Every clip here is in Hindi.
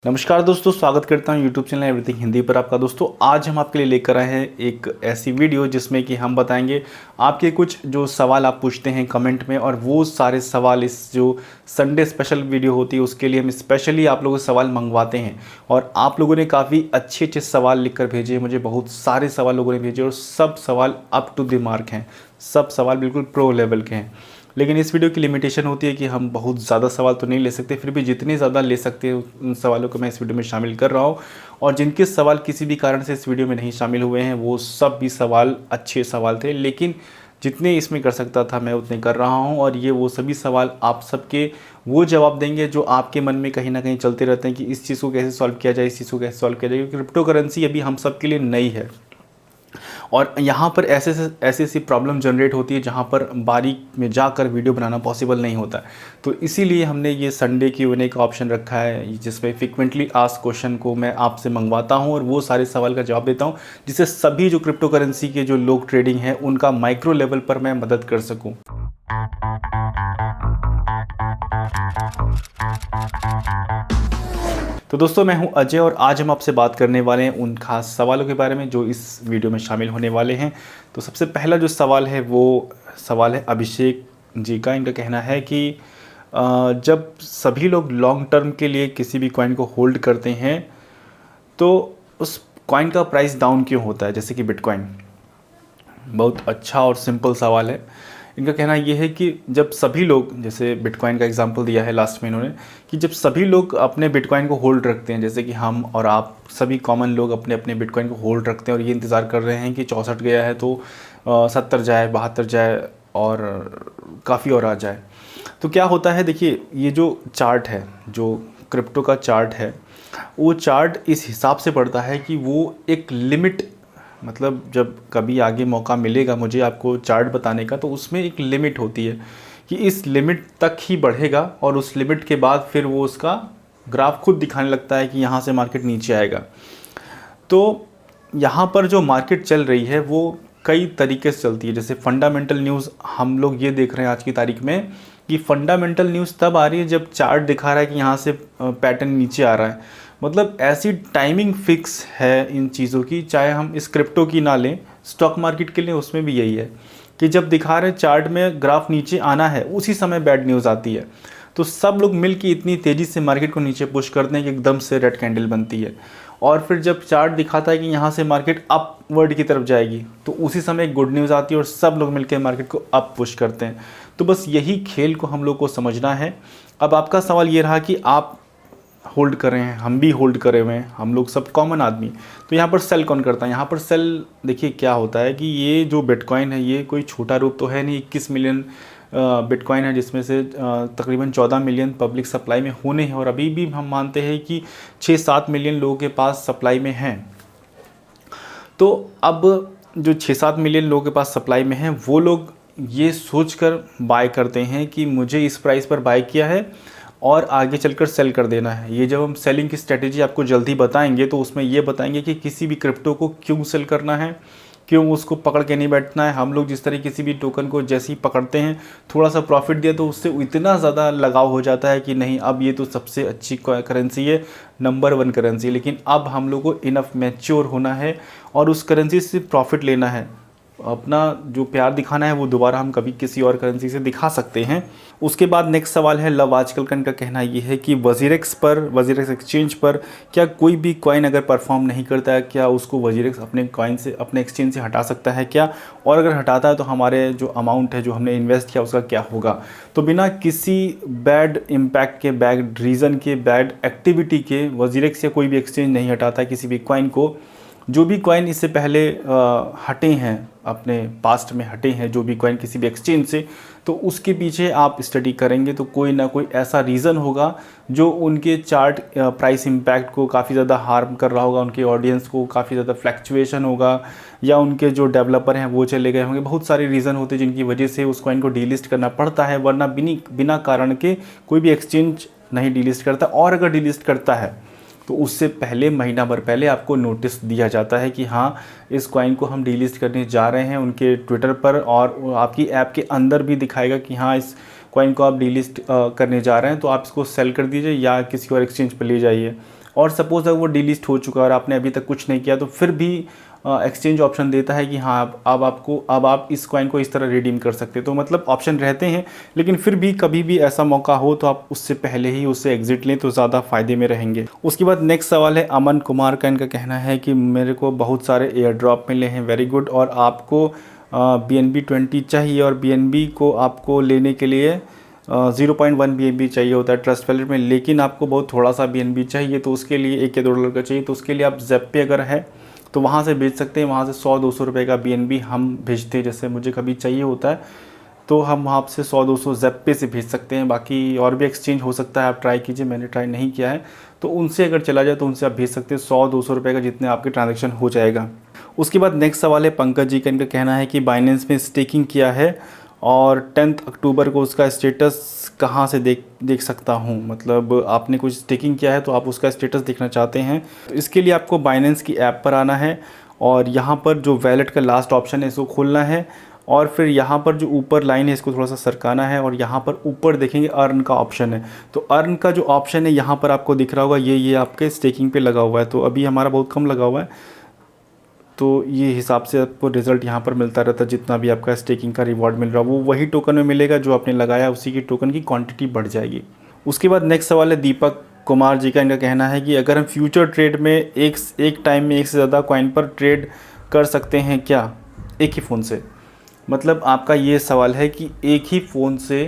नमस्कार दोस्तों, स्वागत करता हूं यूट्यूब चैनल एवरीथिंग हिंदी पर आपका। दोस्तों आज हम आपके लिए लेकर आए हैं एक ऐसी वीडियो जिसमें कि हम बताएंगे आपके कुछ जो सवाल आप पूछते हैं कमेंट में, और वो सारे सवाल इस जो संडे स्पेशल वीडियो होती है उसके लिए हम स्पेशली आप लोगों से सवाल मंगवाते हैं। और आप लोगों ने काफ़ी अच्छे अच्छे सवाल लिखकर भेजे, मुझे बहुत सारे सवाल लोगों ने भेजे और सब सवाल अप टू द मार्क हैं, सब सवाल बिल्कुल प्रो लेवल के हैं। लेकिन इस वीडियो की लिमिटेशन होती है कि हम बहुत ज़्यादा सवाल तो नहीं ले सकते, फिर भी जितने ज़्यादा ले सकते हैं उन सवालों को मैं इस वीडियो में शामिल कर रहा हूँ। और जिनके सवाल किसी भी कारण से इस वीडियो में नहीं शामिल हुए हैं वो सब भी सवाल अच्छे सवाल थे, लेकिन जितने इसमें कर सकता था मैं उतने कर रहा हूँ। और ये वो सभी सवाल आप सबके वो जवाब देंगे जो आपके मन में कहीं ना कहीं चलते रहते हैं कि इस चीज़ को कैसे सॉल्व किया जाए, इस चीज़ को कैसे सॉल्व किया जाए, क्योंकि क्रिप्टो करेंसी अभी हम सब के लिए नई है और यहाँ पर ऐसे ऐसी प्रॉब्लम जनरेट होती है जहाँ पर बारीक में जाकर वीडियो बनाना पॉसिबल नहीं होता। तो इसीलिए हमने ये संडे Q&A का ऑप्शन रखा है जिसमें फ्रिक्वेंटली आस्क्ड क्वेश्चन को मैं आपसे मंगवाता हूँ और वो सारे सवाल का जवाब देता हूँ, जिससे सभी जो क्रिप्टो करेंसी के जो लोग ट्रेडिंग है उनका माइक्रो लेवल पर मैं मदद कर सकूँ। तो दोस्तों मैं हूं अजय और आज हम आपसे बात करने वाले हैं उन खास सवालों के बारे में जो इस वीडियो में शामिल होने वाले हैं। तो सबसे पहला जो सवाल है वो सवाल है अभिषेक जी का। इनका कहना है कि जब सभी लोग लॉन्ग टर्म के लिए किसी भी कॉइन को होल्ड करते हैं तो उस कॉइन का प्राइस डाउन क्यों होता है, जैसे कि बिटकॉइन। बहुत अच्छा और सिंपल सवाल है। इनका कहना ये है कि जब सभी लोग, जैसे बिटकॉइन का एग्जांपल दिया है लास्ट में इन्होंने, कि जब सभी लोग अपने बिटकॉइन को होल्ड रखते हैं, जैसे कि हम और आप सभी कॉमन लोग अपने अपने बिटकॉइन को होल्ड रखते हैं और ये इंतज़ार कर रहे हैं कि 64 गया है तो 70 जाए, 72 जाए और काफ़ी और आ जाए। तो क्या होता है, देखिए ये जो चार्ट है, जो क्रिप्टो का चार्ट है, वो चार्ट इस हिसाब से पड़ता है कि वो एक लिमिट, मतलब जब कभी आगे मौका मिलेगा मुझे आपको चार्ट बताने का, तो उसमें एक लिमिट होती है कि इस लिमिट तक ही बढ़ेगा और उस लिमिट के बाद फिर वो उसका ग्राफ खुद दिखाने लगता है कि यहाँ से मार्केट नीचे आएगा। तो यहाँ पर जो मार्केट चल रही है वो कई तरीके से चलती है। जैसे फंडामेंटल न्यूज़ हम लोग ये देख रहे हैं आज की तारीख में कि फंडामेंटल न्यूज़ तब आ रही है जब चार्ट दिखा रहा है कि यहाँ से पैटर्न नीचे आ रहा है। मतलब ऐसी टाइमिंग फिक्स है इन चीज़ों की, चाहे हम इस क्रिप्टो की ना लें, स्टॉक मार्केट के लिए उसमें भी यही है कि जब दिखा रहे चार्ट में ग्राफ नीचे आना है उसी समय बैड न्यूज़ आती है। तो सब लोग मिल के इतनी तेज़ी से मार्केट को नीचे पुश करते हैं कि एकदम से रेड कैंडल बनती है। और फिर जब चार्ट दिखाता है कि यहाँ से मार्केट अपवर्ड की तरफ जाएगी तो उसी समय एक गुड न्यूज़ आती है और सब लोग मिलकर मार्केट को अप पुश करते हैं। तो बस यही खेल को हम लोग को समझना है। अब आपका सवाल ये रहा कि आप होल्ड कर रहे हैं, हम भी होल्ड करे हुए हैं, हम लोग सब कॉमन आदमी, तो यहाँ पर सेल कौन करता है। यहाँ पर सेल देखिए क्या होता है कि ये जो बिटकॉइन है ये कोई छोटा रूप तो है नहीं। 21 मिलियन बिटकॉइन है जिसमें से तकरीबन 14 मिलियन पब्लिक सप्लाई में होने हैं और अभी भी हम मानते हैं कि 6-7 मिलियन लोगों के पास सप्लाई में हैं। तो अब जो 6-7 मिलियन लोगों के पास सप्लाई में हैं वो लोग ये सोचकर बाय करते हैं कि मुझे इस प्राइस पर बाय किया है और आगे चलकर सेल कर देना है। ये जब हम सेलिंग की स्ट्रेटेजी आपको जल्दी बताएंगे तो उसमें ये बताएंगे कि किसी भी क्रिप्टो को क्यों सेल करना है, क्यों उसको पकड़ के नहीं बैठना है। हम लोग जिस तरह किसी भी टोकन को जैसे ही पकड़ते हैं, थोड़ा सा प्रॉफिट दिया तो उससे इतना ज़्यादा लगाव हो जाता है कि नहीं अब ये तो सबसे अच्छी करेंसी है, नंबर 1 करेंसी। लेकिन अब हम लोग को इनफ मैच्योर होना है और उस करेंसी से प्रॉफिट लेना है। अपना जो प्यार दिखाना है वो दोबारा हम कभी किसी और करेंसी से दिखा सकते हैं। उसके बाद नेक्स्ट सवाल है लव आजकल का। इनका कहना ये है कि वजीरेक्स एक्सचेंज पर क्या कोई भी कॉइन अगर परफॉर्म नहीं करता है, क्या उसको वजीरेक्स अपने कॉइन से, अपने एक्सचेंज से हटा सकता है क्या, और अगर हटाता है तो हमारे जो अमाउंट है जो हमने इन्वेस्ट किया उसका क्या होगा। तो बिना किसी बैड इम्पैक्ट के, बैड रीज़न के, बैड एक्टिविटी के वजीरेक्स या कोई भी एक्सचेंज नहीं हटाता है किसी भी कॉइन को। जो भी कॉइन इससे पहले हटे हैं, अपने पास्ट में हटे हैं जो भी कॉइन किसी भी एक्सचेंज से, तो उसके पीछे आप स्टडी करेंगे तो कोई ना कोई ऐसा रीज़न होगा जो उनके चार्ट प्राइस इम्पैक्ट को काफ़ी ज़्यादा हार्म कर रहा होगा, उनके ऑडियंस को काफ़ी ज़्यादा फ्लैक्चुएशन होगा, या उनके जो डेवलपर हैं वो चले गए होंगे। बहुत सारे रीज़न होते हैं जिनकी वजह से उस कॉइन को डीलिस्ट करना पड़ता है, वरना बिना कारण के कोई भी एक्सचेंज नहीं डीलिस्ट करता। और अगर डीलिस्ट करता है तो उससे पहले, महीना भर पहले आपको नोटिस दिया जाता है कि हाँ इस कॉइन को हम डीलिस्ट करने जा रहे हैं उनके ट्विटर पर, और आपकी ऐप के अंदर भी दिखाएगा कि हाँ इस कॉइन को आप डीलिस्ट करने जा रहे हैं तो आप इसको सेल कर दीजिए या किसी और एक्सचेंज पर ले जाइए। और सपोज़ अगर वो डीलिस्ट हो चुका है और आपने अभी तक कुछ नहीं किया, तो फिर भी एक्सचेंज ऑप्शन देता है कि हाँ अब आप इस कॉइन को इस तरह रिडीम कर सकते हैं। तो मतलब ऑप्शन रहते हैं, लेकिन फिर भी कभी भी ऐसा मौका हो तो आप उससे पहले ही उससे एग्जिट लें तो ज़्यादा फ़ायदे में रहेंगे। उसके बाद नेक्स्ट सवाल है अमन कुमार का। इनका कहना है कि मेरे को बहुत सारे एयर ड्रॉप मिले हैं, वेरी गुड, और आपको BNB 20 चाहिए और BNB को आपको लेने के लिए 0.1 BNB चाहिए होता है ट्रस्ट वैलेट में, लेकिन आपको बहुत थोड़ा सा BNB चाहिए, तो उसके लिए $1 या $2 का चाहिए। तो उसके लिए आप ज़ेप पे अगर है तो वहाँ से भेज सकते हैं। वहाँ से 100-200 रुपये का BNB हम भेजते हैं, जैसे मुझे कभी चाहिए होता है तो हम वहाँ से 100-200 ज़ेप पे से भेज सकते हैं। बाकी और भी एक्सचेंज हो सकता है, आप ट्राई कीजिए, मैंने ट्राई नहीं किया है, तो उनसे अगर चला जाए तो उनसे आप भेज सकते हैं 100-200 रुपये का, जितने आपके ट्रांजेक्शन हो जाएगा। उसके बाद नेक्स्ट सवाल है पंकज जी का। इनका कहना है कि बाइनेंस में स्टेकिंग किया है और 10 अक्टूबर को उसका स्टेटस कहाँ से देख सकता हूँ। मतलब आपने कुछ स्टेकिंग किया है तो आप उसका स्टेटस देखना चाहते हैं, तो इसके लिए आपको बाइनेंस की ऐप पर आना है और यहाँ पर जो वैलेट का लास्ट ऑप्शन है इसको खोलना है, और फिर यहाँ पर जो ऊपर लाइन है इसको थोड़ा सा सरकाना है और यहाँ पर ऊपर देखेंगे अर्न का ऑप्शन है। तो अर्न का जो ऑप्शन है यहाँ पर आपको दिख रहा होगा, ये आपके स्टेकिंग पे लगा हुआ है। तो अभी हमारा बहुत कम लगा हुआ है, तो ये हिसाब से आपको रिज़ल्ट यहाँ पर मिलता रहता है। जितना भी आपका स्टेकिंग का रिवॉर्ड मिल रहा है वो वही टोकन में मिलेगा, जो आपने लगाया उसी की टोकन की क्वांटिटी बढ़ जाएगी। उसके बाद नेक्स्ट सवाल है दीपक कुमार जी का। इनका कहना है कि अगर हम फ्यूचर ट्रेड में एक टाइम में एक से ज़्यादा कॉइन पर ट्रेड कर सकते हैं क्या, एक ही फ़ोन से। मतलब आपका ये सवाल है कि एक ही फ़ोन से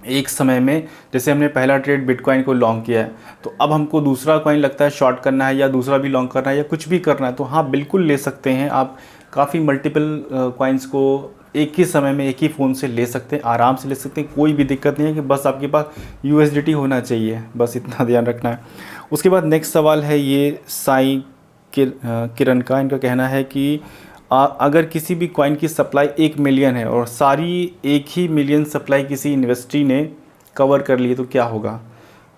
एक समय में, जैसे हमने पहला ट्रेड बिटकॉइन को लॉन्ग किया है, तो अब हमको दूसरा कॉइन लगता है शॉर्ट करना है या दूसरा भी लॉन्ग करना है या कुछ भी करना है, तो हाँ बिल्कुल ले सकते हैं आप। काफ़ी मल्टीपल कॉइन्स को एक ही समय में एक ही फ़ोन से ले सकते हैं, आराम से ले सकते हैं, कोई भी दिक्कत नहीं है। कि बस आपके पास USDT होना चाहिए, बस इतना ध्यान रखना है। उसके बाद नेक्स्ट सवाल है ये साई किरण का। इनका कहना है कि अगर किसी भी कॉइन की सप्लाई 1 मिलियन है और सारी 1 ही मिलियन सप्लाई किसी इन्वेस्टरी ने कवर कर ली तो क्या होगा।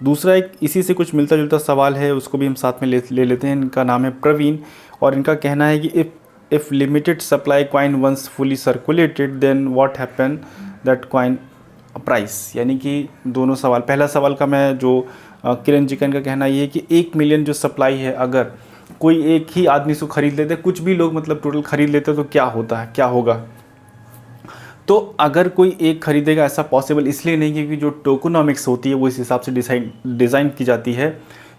दूसरा एक इसी से कुछ मिलता जुलता सवाल है, उसको भी हम साथ में ले लेते हैं। इनका नाम है प्रवीण और इनका कहना है कि if limited supply coin once fully circulated then what happen that coin price. यानी कि दोनों सवाल, पहला सवाल का मैं जो किरण जी का इनका कहना ये है कि 1 मिलियन जो सप्लाई है, अगर कोई एक ही आदमी इसको खरीद लेते, कुछ भी लोग मतलब टोटल खरीद लेते तो क्या होता है, क्या होगा। तो अगर कोई एक खरीदेगा, ऐसा पॉसिबल इसलिए नहीं क्योंकि जो टोकोनॉमिक्स होती है वो इस हिसाब से डिज़ाइन की जाती है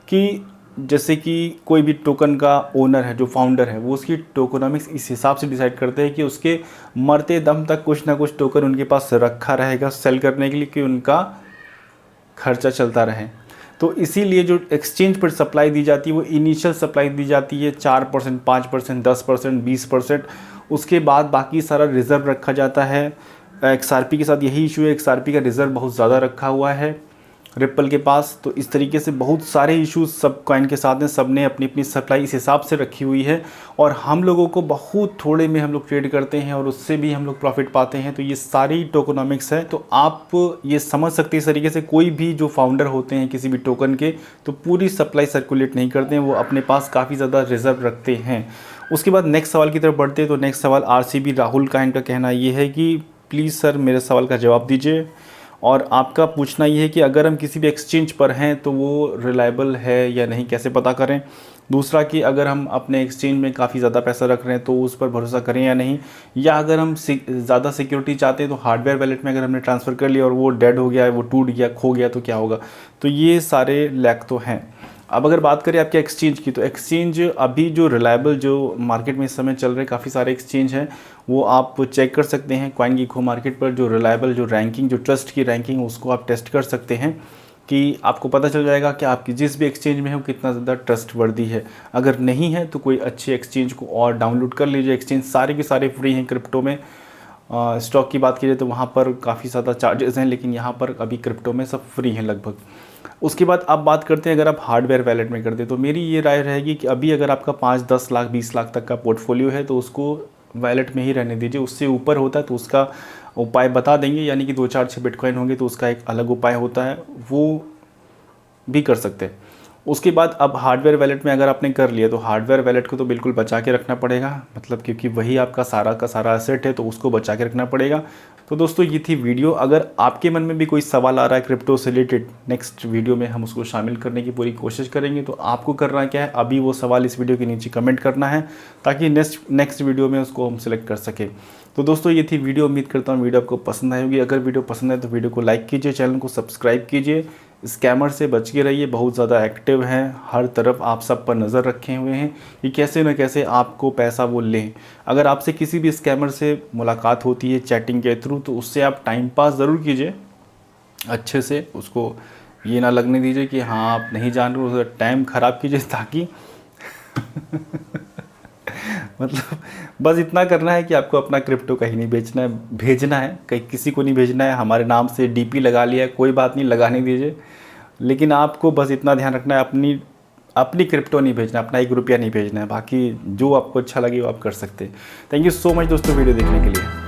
कि जैसे कि कोई भी टोकन का ओनर है, जो फाउंडर है, वो उसकी टोकोनॉमिक्स इस हिसाब से डिसाइड करते हैं कि उसके मरते दम तक कुछ ना कुछ टोकन उनके पास रखा रहेगा सेल करने के लिए, कि उनका खर्चा चलता रहे। तो इसीलिए जो एक्सचेंज पर सप्लाई दी जाती है वो इनिशियल सप्लाई दी जाती है 4%, 5%, 10%, 20%। उसके बाद बाकी सारा रिज़र्व रखा जाता है। XRP के साथ यही इशू है, XRP का रिज़र्व बहुत ज़्यादा रखा हुआ है रिप्पल के पास। तो इस तरीके से बहुत सारे इश्यूज सब कॉइन के साथ हैं, सब ने अपनी अपनी सप्लाई इस हिसाब से रखी हुई है और हम लोगों को बहुत थोड़े में हम लोग ट्रेड करते हैं और उससे भी हम लोग प्रॉफिट पाते हैं। तो ये सारी टोकोनॉमिक्स है। तो आप ये समझ सकते हैं इस तरीके से, कोई भी जो फाउंडर होते हैं किसी भी टोकन के, तो पूरी सप्लाई सर्कुलेट नहीं करते हैं, वो अपने पास काफ़ी ज़्यादा रिजर्व रखते हैं। उसके बाद नेक्स्ट सवाल की तरफ बढ़ते हैं। तो नेक्स्ट सवाल RCB राहुल का, इनका कहना ये है कि प्लीज़ सर मेरे सवाल का जवाब दीजिए। और आपका पूछना ये है कि अगर हम किसी भी एक्सचेंज पर हैं तो वो रिलायबल है या नहीं, कैसे पता करें। दूसरा कि अगर हम अपने एक्सचेंज में काफ़ी ज़्यादा पैसा रख रहे हैं तो उस पर भरोसा करें या नहीं, या अगर हम ज़्यादा सिक्योरिटी चाहते हैं तो हार्डवेयर वैलेट में अगर हमने ट्रांसफ़र कर लिया और वो डेड हो गया, वो टूट गया, खो गया तो क्या होगा। तो ये सारे लैक तो हैं। अब अगर बात करें आपके एक्सचेंज की, तो एक्सचेंज अभी जो रिलायबल जो मार्केट में इस समय चल रहे काफ़ी सारे एक्सचेंज हैं, वो आप चेक कर सकते हैं CoinGecko मार्केट पर। जो रिलायबल जो रैंकिंग, जो ट्रस्ट की रैंकिंग, उसको आप टेस्ट कर सकते हैं कि आपको पता चल जाएगा कि आपकी जिस भी एक्सचेंज में है वो कितना ज़्यादा ट्रस्टवर्दी है। अगर नहीं है तो कोई अच्छे एक्सचेंज को और डाउनलोड कर लीजिए। एक्सचेंज सारे के सारे फ्री हैं। क्रिप्टो में स्टॉक की बात कीजिए तो वहाँ पर काफ़ी ज़्यादा चार्जेस हैं, लेकिन यहाँ पर अभी क्रिप्टो में सब फ्री हैं लगभग। उसके बाद आप बात करते हैं अगर आप हार्डवेयर वैलेट में करते हैं, तो मेरी ये राय रहेगी कि अभी अगर आपका 5, 10 लाख, 20 लाख तक का पोर्टफोलियो है तो उसको वैलेट में ही रहने दीजिए। उससे ऊपर होता है तो उसका उपाय बता देंगे, यानी कि 2, 4, 6 बिटकॉइन होंगे तो उसका एक अलग उपाय होता है, वो भी कर सकते हैं। उसके बाद अब हार्डवेयर वैलेट में अगर आपने कर लिया तो हार्डवेयर वैलेट को तो बिल्कुल बचा के रखना पड़ेगा, मतलब क्योंकि वही आपका सारा का सारा एसेट है, तो उसको बचा के रखना पड़ेगा। तो दोस्तों ये थी वीडियो। अगर आपके मन में भी कोई सवाल आ रहा है क्रिप्टो से रिलेटेड, नेक्स्ट वीडियो में हम उसको शामिल करने की पूरी कोशिश करेंगे। तो आपको करना क्या है, अभी वो सवाल इस वीडियो के नीचे कमेंट करना है ताकि नेक्स्ट वीडियो में उसको हम सिलेक्ट कर सकें। तो दोस्तों ये थी वीडियो। उम्मीद करता हूँ वीडियो आपको पसंद आई होगी। अगर वीडियो पसंद आए तो वीडियो को लाइक कीजिए, चैनल को सब्सक्राइब कीजिए। स्कैमर से बच के रहिए, बहुत ज़्यादा एक्टिव हैं, हर तरफ आप सब पर नज़र रखे हुए हैं कि कैसे न कैसे आपको पैसा वो लें। अगर आपसे किसी भी स्कैमर से मुलाकात होती है चैटिंग के थ्रू, तो उससे आप टाइम पास ज़रूर कीजिए अच्छे से, उसको ये ना लगने दीजिए कि हाँ आप नहीं जान रहे, उसका टाइम ख़राब कीजिए ताकि मतलब बस इतना करना है कि आपको अपना क्रिप्टो कहीं नहीं बेचना है, भेजना है, कहीं किसी को नहीं भेजना है। हमारे नाम से डीपी लगा लिया है, कोई बात नहीं, लगाने दीजिए, लेकिन आपको बस इतना ध्यान रखना है, अपनी क्रिप्टो नहीं भेजना, अपना 1 रुपया नहीं भेजना है। बाकी जो आपको अच्छा लगे वो आप कर सकते हैं। थैंक यू सो मच दोस्तों वीडियो देखने के लिए।